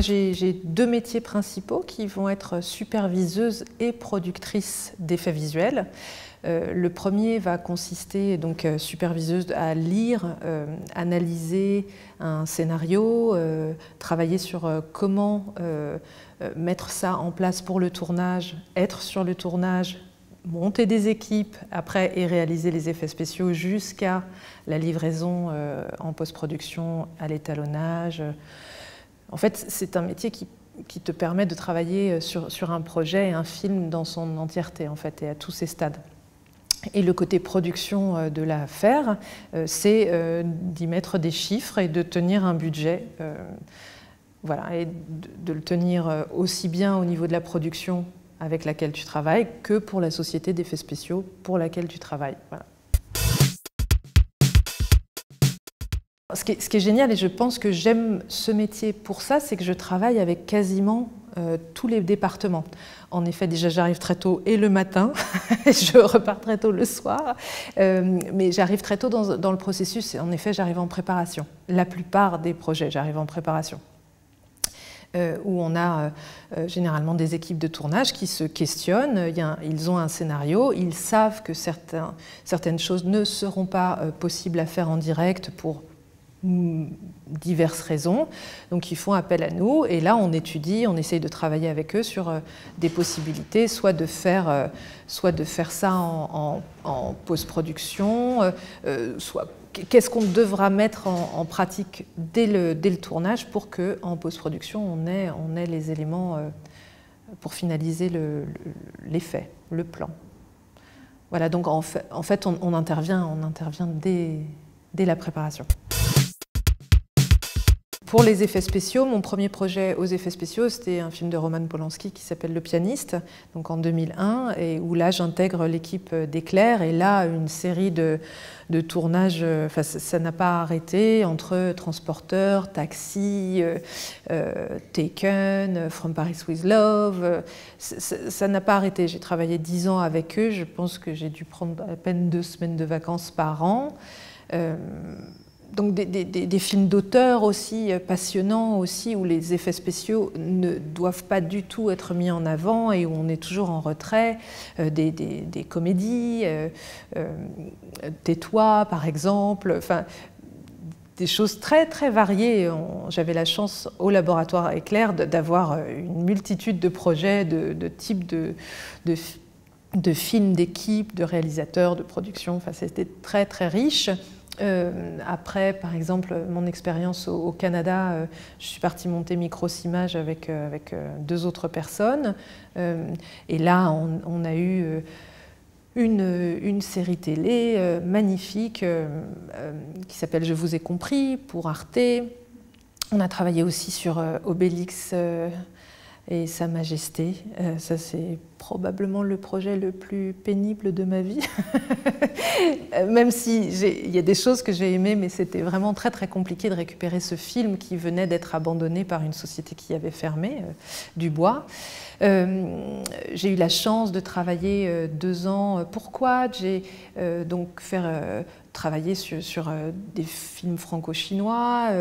moi j'ai deux métiers principaux qui vont être superviseuse et productrice d'effets visuels. Le premier va consister, donc superviseuse, à lire, analyser un scénario, travailler sur comment mettre ça en place pour le tournage, être sur le tournage, monter des équipes après et réaliser les effets spéciaux jusqu'à la livraison en post-production, à l'étalonnage. En fait, c'est un métier qui te permet de travailler sur un projet, un film dans son entièreté, en fait, et à tous ses stades. Et le côté production de l'affaire, c'est d'y mettre des chiffres et de tenir un budget. Voilà, et de le tenir aussi bien au niveau de la production avec laquelle tu travailles que pour la société d'effets spéciaux pour laquelle tu travailles. Voilà. Ce qui est génial, et je pense que j'aime ce métier pour ça, c'est que je travaille avec quasiment tous les départements. En effet, déjà j'arrive très tôt et le matin, je repars très tôt le soir, mais j'arrive très tôt dans le processus, et en effet j'arrive en préparation. La plupart des projets, j'arrive en préparation. Où on a généralement des équipes de tournage qui se questionnent, ils ont un scénario, ils savent que certaines choses ne seront pas possibles à faire en direct pour diverses raisons, donc ils font appel à nous, et là on étudie, on essaye de travailler avec eux sur des possibilités, soit de faire ça en post-production, soit qu'est-ce qu'on devra mettre en pratique dès le tournage pour qu'en post-production on ait les éléments pour finaliser l'effet, le plan. Voilà, donc en fait on intervient dès la préparation. Pour les effets spéciaux, mon premier projet aux effets spéciaux, c'était un film de Roman Polanski qui s'appelle Le Pianiste, donc en 2001, et où là j'intègre l'équipe d'Éclair, et là une série de tournages, enfin ça n'a pas arrêté, entre Transporteur, Taxi, Taken, From Paris with Love, ça n'a pas arrêté. J'ai travaillé 10 ans avec eux, je pense que j'ai dû prendre à peine 2 semaines de vacances par an. Donc des films d'auteur aussi passionnants aussi, où les effets spéciaux ne doivent pas du tout être mis en avant et où on est toujours en retrait, des comédies, Tais-toi par exemple, enfin des choses très très variées. J'avais la chance au laboratoire Éclair d'avoir une multitude de projets, de types de films, d'équipes, de réalisateurs, de production, enfin c'était très très riche. Après, par exemple, mon expérience au Canada, je suis partie monter Micros-Images avec 2 autres personnes. Et là, on a eu une série télé magnifique qui s'appelle Je vous ai compris pour Arte. On a travaillé aussi sur Obélix et Sa Majesté. Ça, c'est probablement le projet le plus pénible de ma vie. Même si il y a des choses que j'ai aimées, mais c'était vraiment très très compliqué de récupérer ce film qui venait d'être abandonné par une société qui avait fermé, Dubois. J'ai eu la chance de travailler 2 ans pour Quad. J'ai donc travaillé sur des films franco-chinois,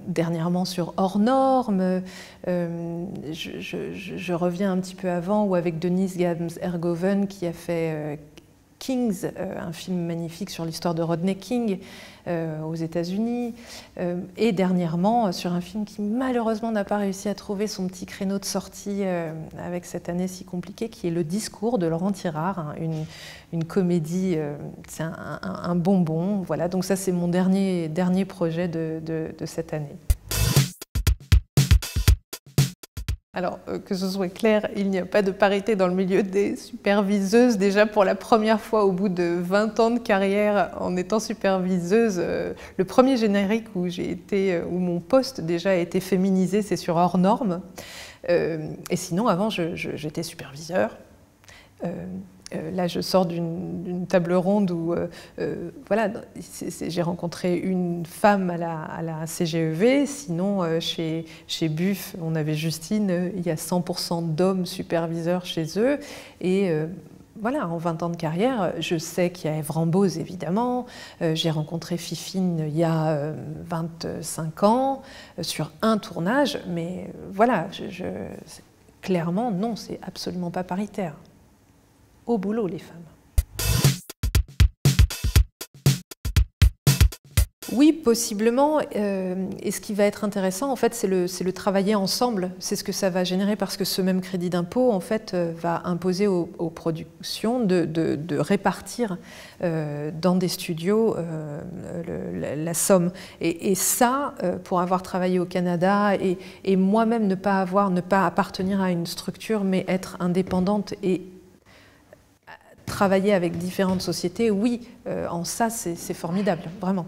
dernièrement sur Hors Normes. Je reviens un petit peu avant, où avec Denise Gams-Ergoven qui a fait Kings, un film magnifique sur l'histoire de Rodney King aux États-Unis, et dernièrement sur un film qui malheureusement n'a pas réussi à trouver son petit créneau de sortie avec cette année si compliquée, qui est Le Discours de Laurent Tirard, hein, une comédie, c'est un bonbon. Voilà, donc ça c'est mon dernier projet de cette année. Alors, que ce soit clair, il n'y a pas de parité dans le milieu des superviseuses. Déjà, pour la première fois, au bout de 20 ans de carrière en étant superviseuse, le premier générique où où mon poste déjà a été féminisé, c'est sur Hors Normes. Et sinon, avant, j'étais superviseur. Là, je sors d'une table ronde où voilà, j'ai rencontré une femme à la CGEV. Sinon, chez Buff, on avait Justine, il y a 100% d'hommes superviseurs chez eux. Et voilà, en 20 ans de carrière, je sais qu'il y a Ève Ramboz, évidemment. J'ai rencontré Fifine il y a 25 ans sur un tournage, mais voilà, clairement, non, c'est absolument pas paritaire. Au boulot, les femmes. Oui, possiblement. Et ce qui va être intéressant, en fait, c'est le travailler ensemble. C'est ce que ça va générer parce que ce même crédit d'impôt, en fait, va imposer aux productions de répartir dans des studios la somme. Et ça, pour avoir travaillé au Canada et moi-même ne pas appartenir à une structure, mais être indépendante et travailler avec différentes sociétés, oui, en ça, c'est formidable, vraiment.